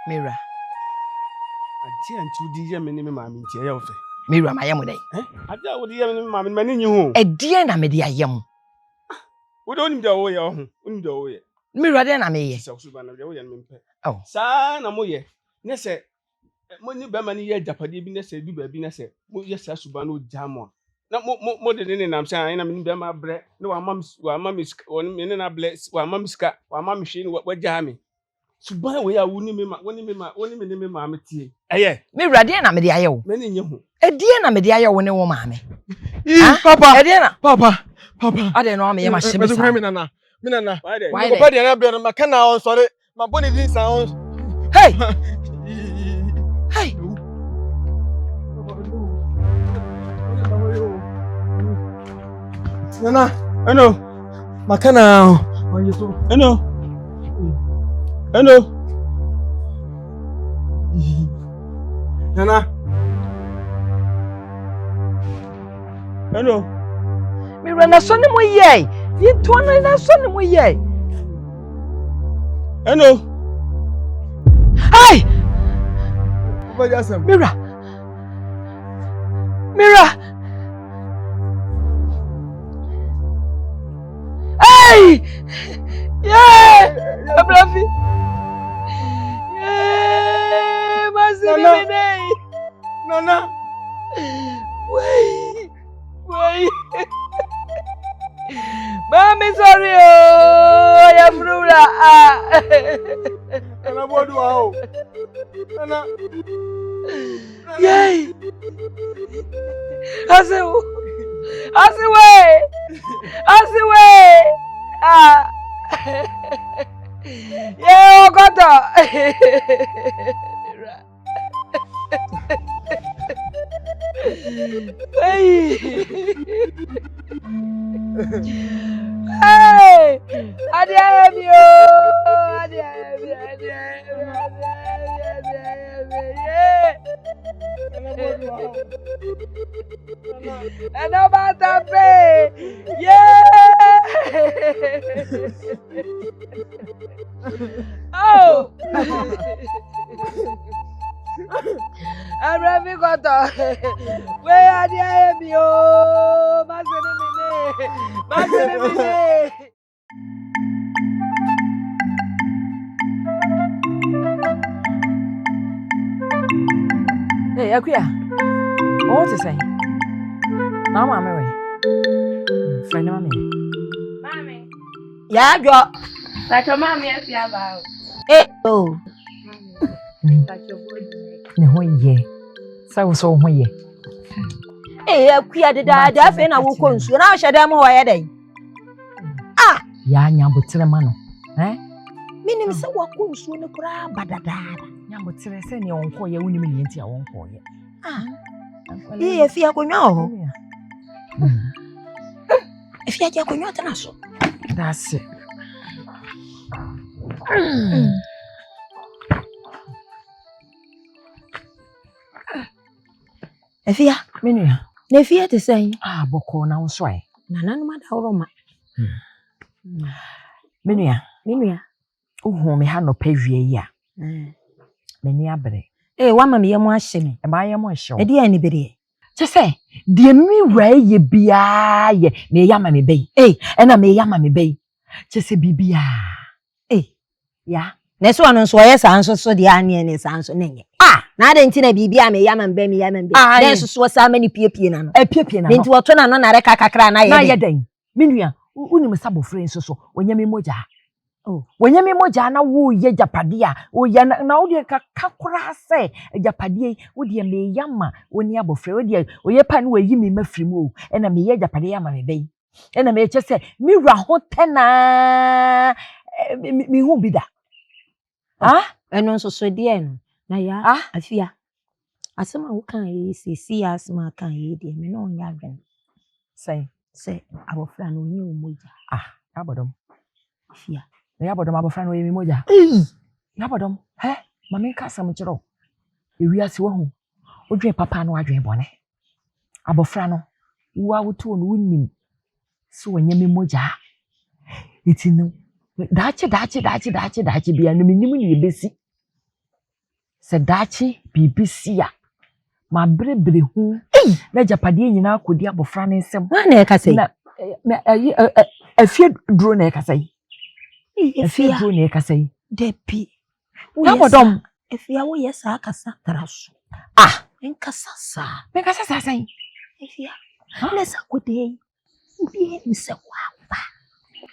Mira. Adia nti odi ye me maame nti ye ofe. Mira ma yemu dai. Adia odi ye me maame ma nyi ho. Edie na me de ayem. Wo do nim de wo ye ho. Nim de wo ye. Mira de na me ye. Se so ba na de wo ye me mpe. Oh. Sa na mo ye. Ne se mo ni be ma ni ye japade bi ne se du ba bi ne se mo ye sa suba no jamo. Na mo de ne nam san na me be ma bre ne wa mam won me ne na ble wa mam ska wa mam hwe ni wa jami. Suba we ya woni me maame tie. Eye. Mira de na me de ayewo. Me ne nye ho. Edie na me de ayewo ne wo maame. Papa. Edie na. Papa. Ade no am ye ma shebe sa. Me nana. Why Papa de na be na maka na on sorry. Ma boni din sa on. Hey. Hey. Nana, Hello. makana on you so. Hello. Nana. Hello. Mira na so ne mo ye. Yi to na so ne mo ye. Hello. Hey! Papa Jasem. Mira. Hey! Yeah! Abrafi. Yeah! Masini Nana. Wait. Mami sorry oh, ya frula. Nana bodu ao. Nana. Yay! Asiwe. Yeah, Okoto. Hey! Adiamio! And about that pay! Yeah! Oh! I'm Ravi Koto. Where are the Ayamio? Masenimine. Hey, Akuya. What is saying? Now, Mammy. Friend, Mammy. Yeah, drop. Like your mommy, yes, you have. Oh. Like your voice. No, ye. So, ye. Hey, Akuya, the dad, and I will consume. Now, Shadam, why are they? Ah, Yambutiramano. Eh? Meaning, so what could soon cry, but a dad. Yambutir send your own call your women into your own call. Ah, if you are going on. If you are going out, that's it. Efia, Minia. Nefia to say, Boko now sway. None matter how Minia. Oh, me had no pay ya. Many abre. Eh, one mammy, I'm washing. Am I am sure? Dear anybody. Just say, dear me, where ye be, ye, may yammy bay. Eh, and I may yammy bay. Just say, be yeah. Next one on Sway's answer, so the onion is answering. Now then, Tina be me yaman be me yaman be. There's so many piano. A piano into a turn on a cacacra. I then. Minia, unim sabo friends so when you moja. Oh, when you moja na woo ye japadia, o yan now dear cacra say, a japadia, would ye me yamma, when you have a friend, or ye pan where you me free and a me japadia my bay. And I may just say, Mira hotena me won't be that. Ah, and also so dear. Na ya afia asema wo kan yi sisi asema kan yi de me no nya adwen say abofra no onye omoja abodom afia na abodom abofra no yemi moja na abodom mama nka asam kiro ewiase wo hu odwen papa no adwen bone abofra no wo awoto no wonnim so onye me moja itinu dachi bia no menim ne ebesi se dachi BBC a ma brebre hu na japade nyina akodi abofra ne nsem na e ka sei na afie duro na e ka sei afie duro na e ka sei depi na bodom efia wo yesa akasa traso enkasa sa me ka sa sei efia nesa kodi bi ni se kwa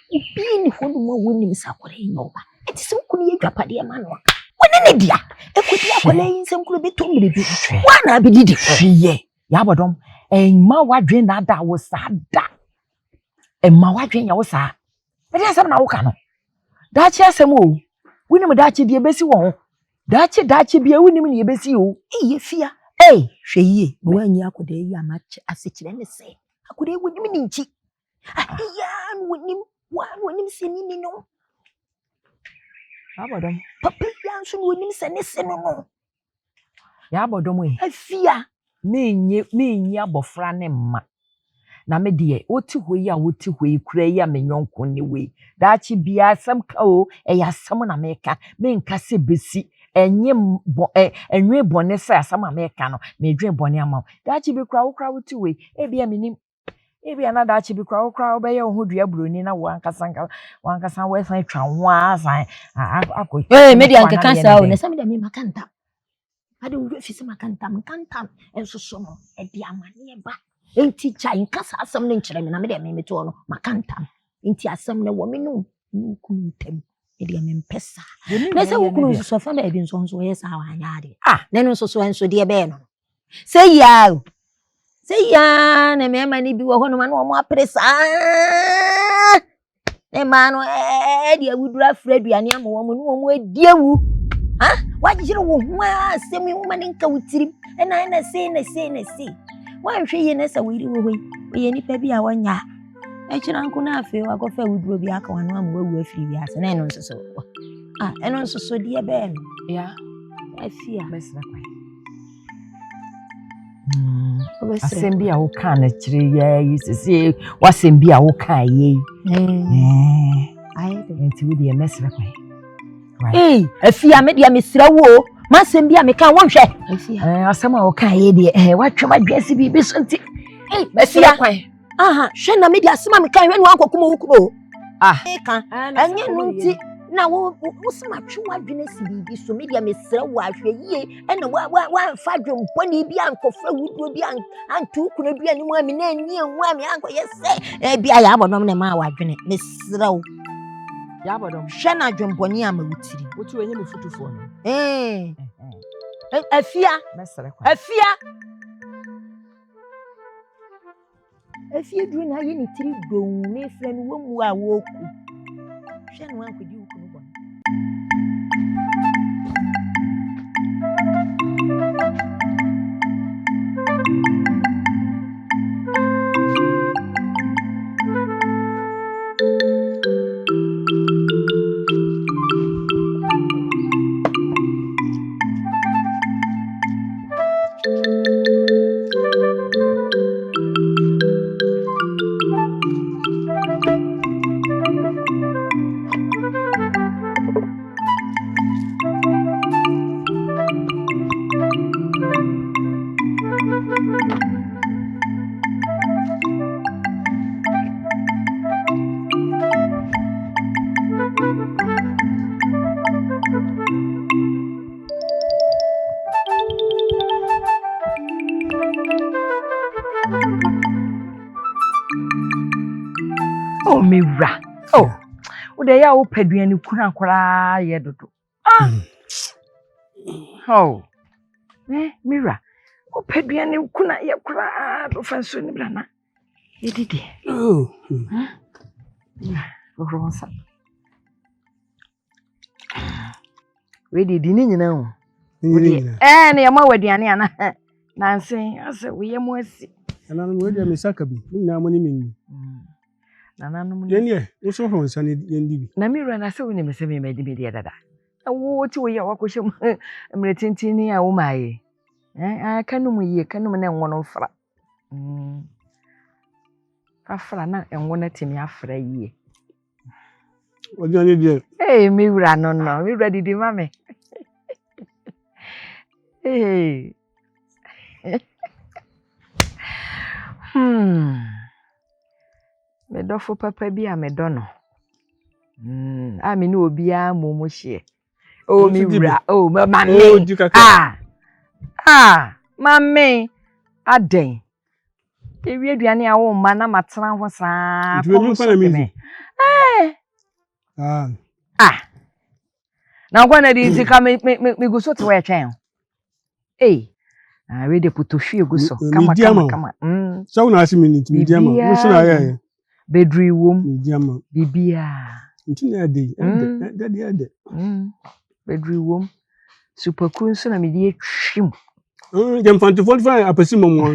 bi ni hono mo woni misakore no ba eti se kunu ye japade ma no woni ne dia ekodi akole nsem kunu be tomire bi wana bi didi hwiye ya bodom ma wadwen na da wo sa da ma wadwen ya wo sa me dey asem na wo ka no dachi asem o woni me dachi die besi wo dachi bia woni me ne besi o ye fia hweye mo anyi akoda yi amache asekire ne se akoda yi woni me ni nchi ya woni se ni no abodom papa ya nso woni se ne se no ya abodom afia menye abofra ne mma na me de oti hoyi a woti hoyi kura yi a menyonko ne we dachi bia asem ka o ya asem na meka menka se besi enye enwe bone se asem a meka no me dwen bone ama dachi bi kura wo woti we bia menim bia na dachi bi kura wo be ye ho dua broni na wankasa we san twa ho asan akọ me de anka kansa o na se me de me makanta ade wo fi se makantam enso so no de amane ba enti chai nkasa asem ne nkyere me na me de me to no makantam enti asem ne wo me no kuntem e de me mpesa na se wo kunu so fa na bi nso yesa wa anya ade na no so enso de be no say ya na me mani bi wo hono ma no mo apresa e ma no de awudura fraduane am wo mo adiewu wajiro wo ho asemi wo mani nka wutirim na se wan hwe ye na sa wiri wo hoyi ye nipa bi a wonya e kira nko na afi wa go fa wuduro bi aka wano am wawu afiri bi ase na eno nsoso eno nsoso de be no ya afia besra kwa asembi a wo kan na kire ya yisese wasembi a wo kan ye enti wo de mesra kwa afia me dia mesra wo masem bia me kan wonhwe afia asem a wo kan ye de watwe madwase bi bi so nti afia hwe na me dia asem a me kan hwe no ankokoma wo kuro kan anye no nti na wo sema twe wadwene si bi so me dia mesra wo ahwe yie na wa fa dwempo ni bi ankofa wudo bi antu kuno bi ani mu ami na ani enwu ami anko yese bia ya abonom na ma wadwene mesra wo ya abodom hwe na dwemponi ama wutiri wotu enye me futufo no afia mesra kwa afia duru na ye ni tiri dou me fra no wamu a woku hwe no ankodi wuku no bon mewra ode ya wo paduane kuna kora ye dodo mewra wo paduane kuna ye kora do fanso ni bla na ye didi ronsa we didi ni nyina o na ya ma waduane ana nansen ase we ye mo asi ana no we dia mesaka bi nyina mo ni menni nananum ye wo so ho nsa ne yendi bi na mewra na se wo ni me se me medi me de dada wo ti wo ya wakohye mretintini a wo maaye kanum ye kanum na enwono mfra afra na enwono timi afra yie ojo ni die mewra no mewra didi mame Hey. Me dofo papa bi a me do no. A me no obi a momo hye. Oh mi wura. Oh mama. Mama. Aden. Ewie aduane a wo mma na matena ho saa. Na kwa na di ntika me guso to we twen. We de putohwie guso kama. So na asimi ni mediama. Wo so na ya. Bedri wom. Mediama. Bibia. Ntini ade. Ade. Bedri wom. Superkun so na me di etwim. Jam 45 apesi momo.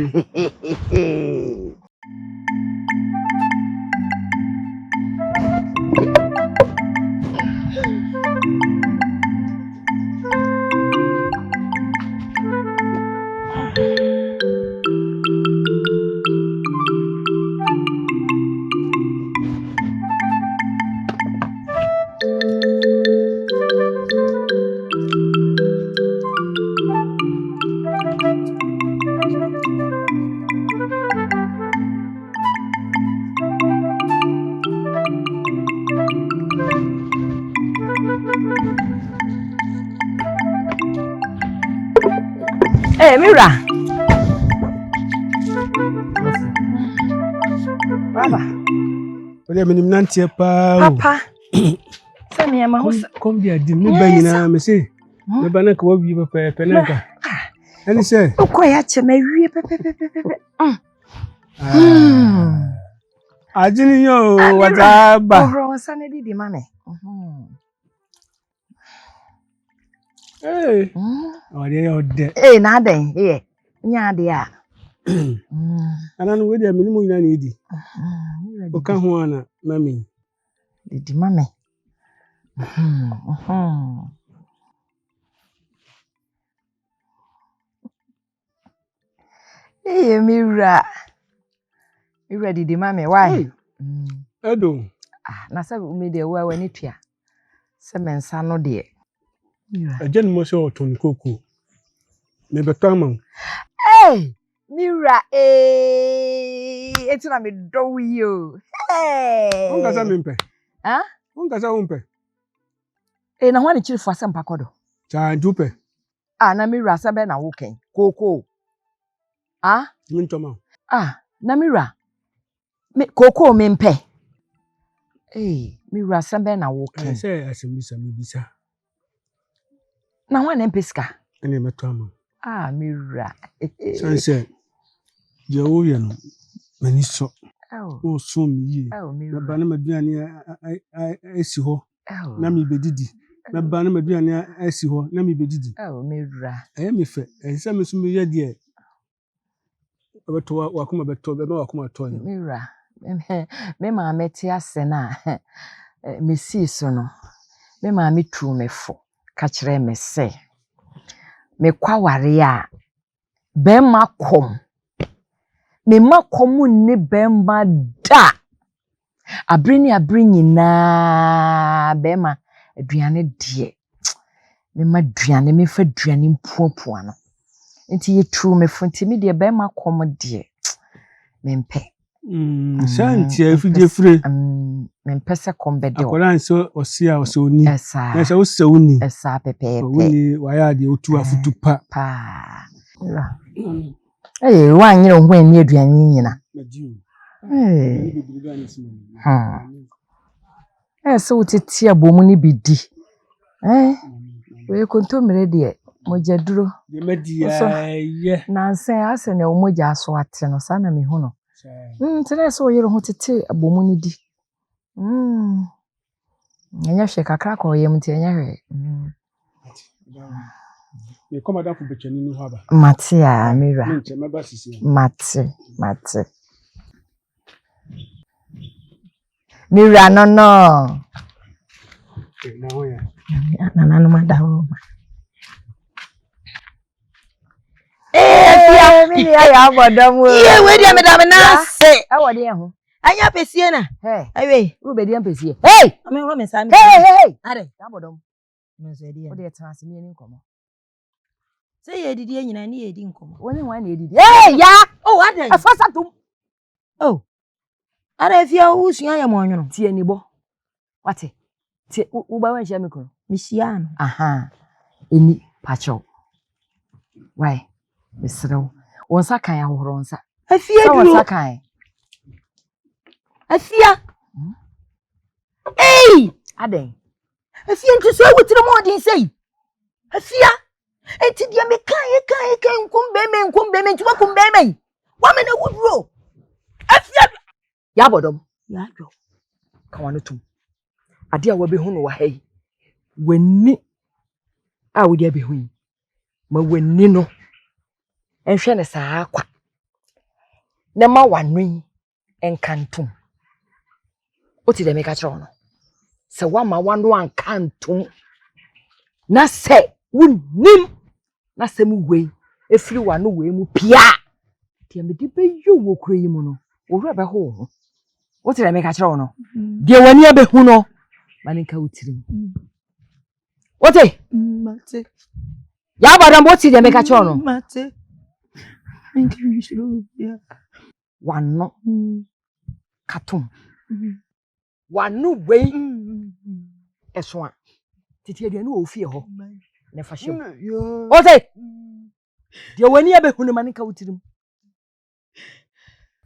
Mira. Baba. Ole menim nantie pa. Papa. Say me ma ho kom dia di me bayina me say. Me bana ka wabi pepe na ka. Ani say. Okoya che ma wie pepe. Ajini yo wazaba. Oro sana di mame. Ode. Na den. Nya de a. Ananu we dia minimu ina ni di. Oka ho ana mami. Di mame. Mira. Mira di mame why? Edo. Na say me de wa wani tua. Se mensa no de. Ajen mo se otun koko. Me betama. Mira eti na me do yo. Ongaza mimpe. Ongaza umpe. Na ho ani chiri fo asem pakodo. Cha jupe. Na Mira sabe na woken. Koko. Mintoma. Na Mira. Koko mimpe. Mira sabe na woken. Say asembisa mibisa. Na ho ani mpeska. Ene metama. Mira. Sunset. Yo ye no. Mani so. O so mi yi. Na ba na maduane esi ho. Na mi bedidi. Na ba na maduane esi ho. Na mi bedidi. Mira. Mi fe. Se me so mi ye de. Obeto wakuma beto be ma wakuma to. Mira. Me ma meti ase na. Me si so no. Me ma me tru me fo. Ka kire me se. Me kwaware a be ma kom. Me ma komu ne be ma da. Abrini na be ma aduane de. Me ma aduane me fa aduane mpuapuan no. Nti ye true me fonti me de be ma kom de. Me mpe. Santi afide fure. Me mpe se kom be de. Akoran so osia osoni. Na se o se oni. Esa pepe. Oni waya de otu afutu pa. Wanyere ho ani aduane nyina. So utiti abomu ni bidi. We kontomere de mojaduro. De media Nanse ase ne omoja aso ate no sana me hu no. Tene so yero ho tete abomu ni di. Enya hwe kakra ko yem ti enya hwe. Me komada fu bechani ni ho aba. Matia Mira. Nche meba sisi. Mate. Mira no. Na ho ya. Na no madawo. Mini ya bodam wo. We dia medam na se. Awo de ho. Anya pesie na. Ayi Ru be de ampesie. Ame ro me sa me. Hey. Are. Ya bodam. No se dia. O de transmi ni komo. Say ye did yen and ye didn't come. When one did. Hey, ya! Oh, I did. A first atom. Oh. I fear who's young one. Tea any bo. What it? Tea Uba when Jamaica. Missian. Aha. Any patcho. Why, Miss Row? Once I can hold I fear once I you. can. I fear. Hey! Ade. I fear to say what the morning say. I fear. And to the American come bemen to come bemen. Woman, I would row. I fear. Yabodom. Yeah, Come on to. A dear will be home hey. When ni I would be home. Ma when Nino and Shana sa qua. Nama one ring and cantum. What did they make a trono? So one cantum. Na say, would nim. Na semu way. If you are no way, mu pia. Dear me deep you will cream mono. Or rubber home. What did I make a trono? Dear one year be huno. Maninka utrim. What eh? Mate. Yabadam, what did they make a trono? Mate. Thank you, yeah. One no catum. One no way. As one. Did you know fear ho? Never sure. What eh? Dear one year be huno maninka utrim.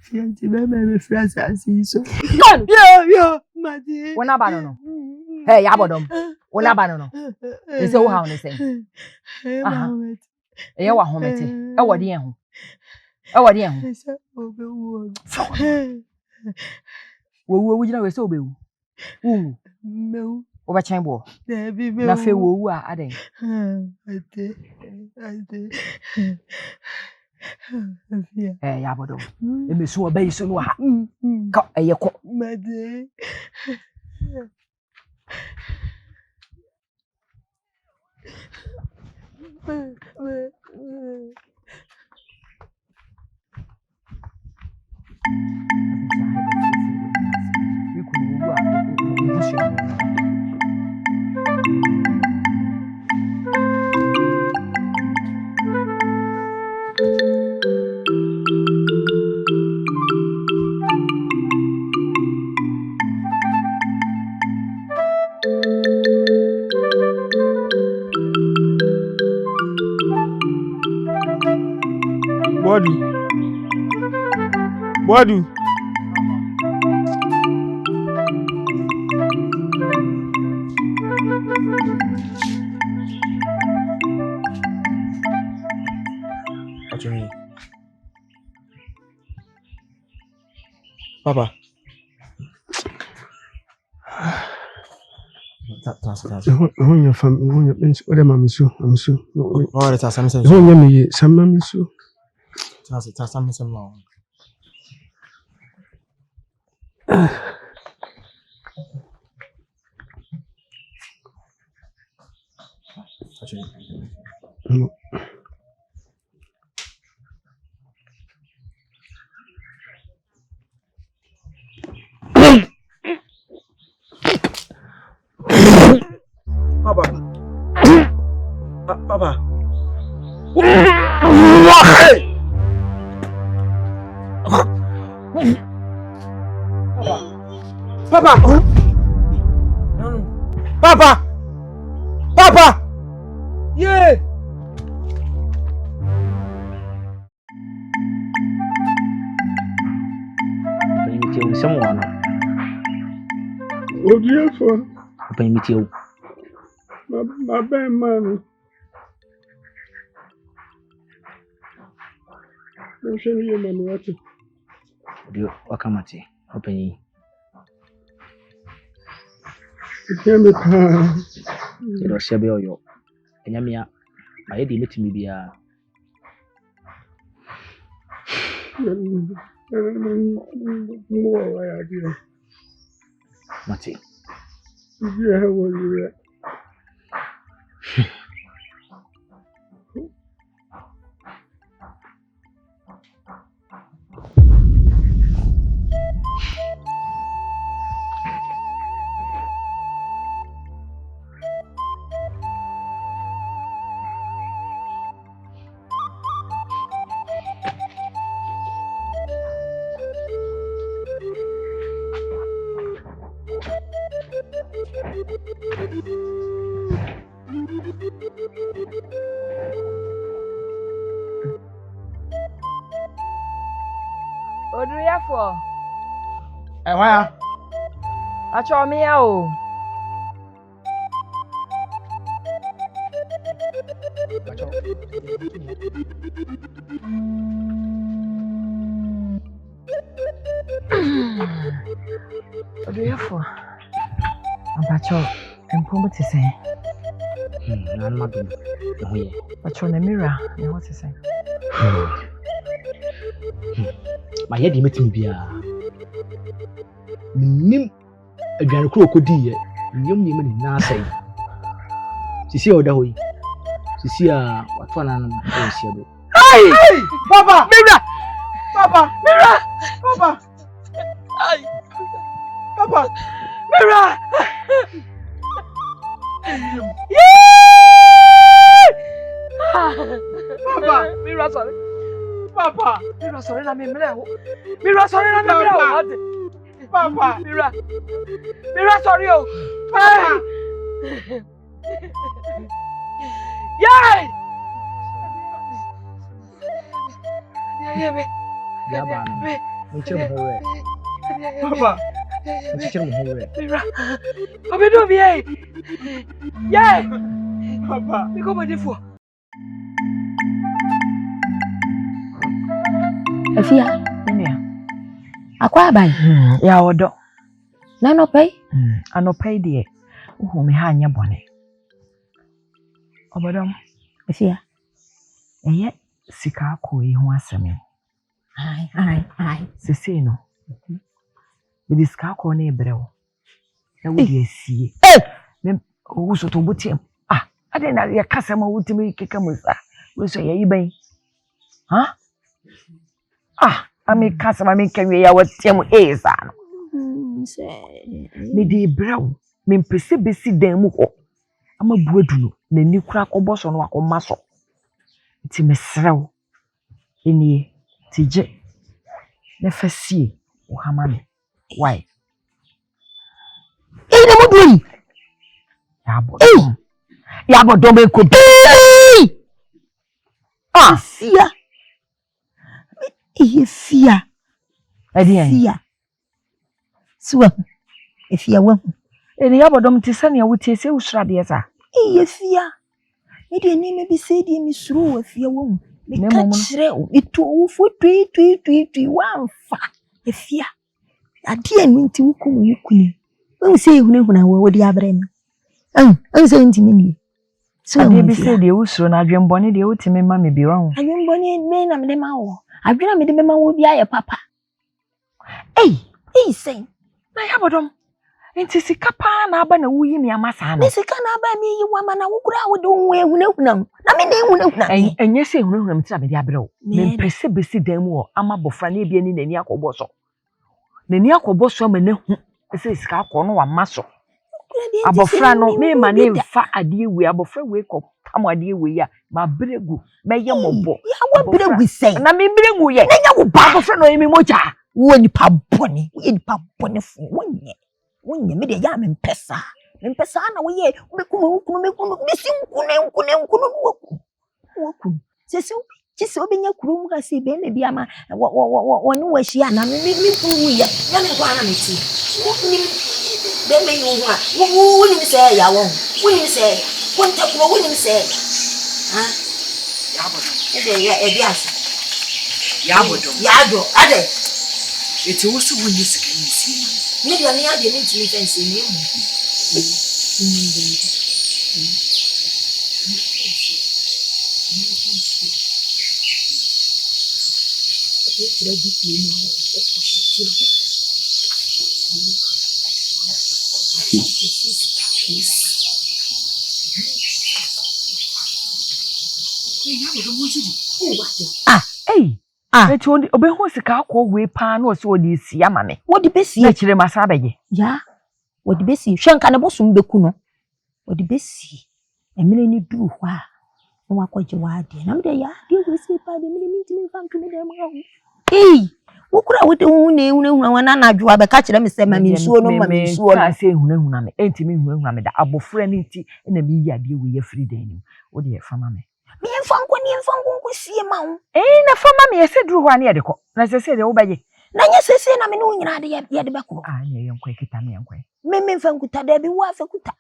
Fianti me friends as so. Gone! Yeah, Mate. When I no. Hey, Yabadam. When I no. Is all how they say. Eh, wa homete. Eh, what the end? Oh, what the end? Wo you know so be. No. Over chamber. There be Na fe wo a aden. I did. Eh, Yabadam. E me so obey so no ha. Ka eh ko. Mate. Boadu. Actually, Papa. When your family, when your bench, what am I miss you? I'm so. Oh, that's something. When you me, some miss you. That's something wrong. Actually. Papa. Papa. Papa. Papa. Papa. Yeah. Someone. Oh, dear, for Open with you. my bad man. I'm sure you man what it. Do Wakamati. Open ye. Hear me, pa. It was Shabby or yo. And Yamia, I had meeting me be a More idea. Mati. Yeah, how was you? for. Why? I saw me out. What do you have for? I'm Pacho and Pomba to say. I'm not doing it. But on the mirror, and what to say? My head, you met me be a nim a grand crow could be a young woman now say. She see all the way. She see what one and Hey! Papa! Mirror! Papa! Mirror! Papa! Ay! Papa! Mirror! Papa! Mirror, sorry. Papa! Mirror, sorry, na me mirror. Mirror, sorry, na me mirror. Papa! Mirror. Mirror, sorry, oh. Papa! Yay! Yeah, me. Yabba, which of her Papa! which of her Mirror. Come do me, eh? Yeah. Papa! Me go my defo. Afia, Nene. akwa abai. Ya odo. Na no pay? Anopai de. Uhu me ha anya bone. Obodom. Afia. Eye sika akọ ihu aseme. Ai. Sese no. Bi sika akọ na ebrewo. Na wo de asie. Me wo so to botem. Ade na ye kasa ma wutimi keka musa. We so ye yiban. Ha? Ami kasa ma me kanwe ya watem eza no. Me de ebrewo. Me mpese besi dan mu ho. Ama buadunu na ni kura akọbọ so no akọma so. Ti mesrew. Enie tije. Na fasie o hamame. Why? Na mudui. Ya bodom e ko. Fia. Fia. Edi Fia. Suwa. Fia wa. Eni ya bodom ti sane wutie se usra de esa. Fia. Edi ni me bi se di mi suru wa fia wa. Me ka kire o. Eto wo fo tui wa mfa. Fia. Ade anu nti wukum yikuni. Wo se ehunehuna wo di abrem. Se nti me ni. So ade bi se de usro na adwembone de wutime ma me bi ron. Adwembone me na me de ma wo. Adwena me de ma wo bi aye papa. Say. Na ya bodom. Enti sika pa na aba na wuyi mi amasa na. Me sika na aba mi yi wa ma na wo kura wo de wo ehunehuna. Na me de ehunehuna. Enye se ehunehuna me tira me de abrewo. Me mpese besi dan mu o ama bofra na ebia ni nani akọbọ so. Nani akọbọ so ma na hu. Se sika akọ no wa maso. Abofra no me ma ne mfa ade we abofra we ko tam ade we ya ma bregu me ye mobo. Ya wa bregu sei. Na me bregu ye. Na nya wo ba Abofra no emi moja. wo ni pa boni. Wo ni pa boni fu wonye me de ya me mpesa. Me mpesa na wo ye me si nkune woku. Sese obenya kurom ka se be na bi ama woni wa hia na me kunu ya. Ya me kwa na me ti. Woni be me yu ho a. Woni me se ya wo. Woni me se. Wonta kuro woni me se. Ha? Ya bodo. Ya ebi ase. Ya bodo. Ya do. Ade. Eti wo so woni sika ni si. Me de ni ade ni ti fense ni mu. Eti obehu sika akọ we pa na o se odi si ama me. Wo di besi na kire masa bege. Ya. Wo di besi hwenka ne bosum beku no. Wo di besi. Emire ni du hwa. No akọje wa ade. Na me de ya. Di we si pa de me ntimi fa ntumi de ma. Wo kura wo de hu na ehunehuna wana na adwo abeka kire me se ma me nsuo no ma me nsuo no. Ka se ehunehuna me. Entimi ehunehuna me da abofra ni nti na me yi ade we ye free dan ni. Wo de fama me. Me mfa nko sie ma wo. Na fama me yese duru hwa na ye de ko. Na se de wo baye. Na nya sese na me no nyina de ye de beko. Ah, ne yenkwa kita ne yenkwa. Me mfa nkuta da bi wa fa kuta.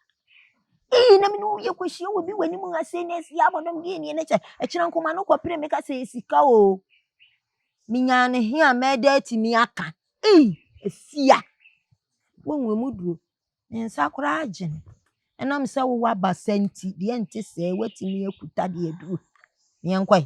Na me no ye kwehia wo bi wani mu ase na esi abodom gi ne che e kira nkoma no kwapre me ka se esika o. Minya ne hia me da atimi aka. Efia. Wonwe mu duro. Nsa kora agene. Enam se wo wa basanti de ente se watimi akuta de aduro. Me yankwa.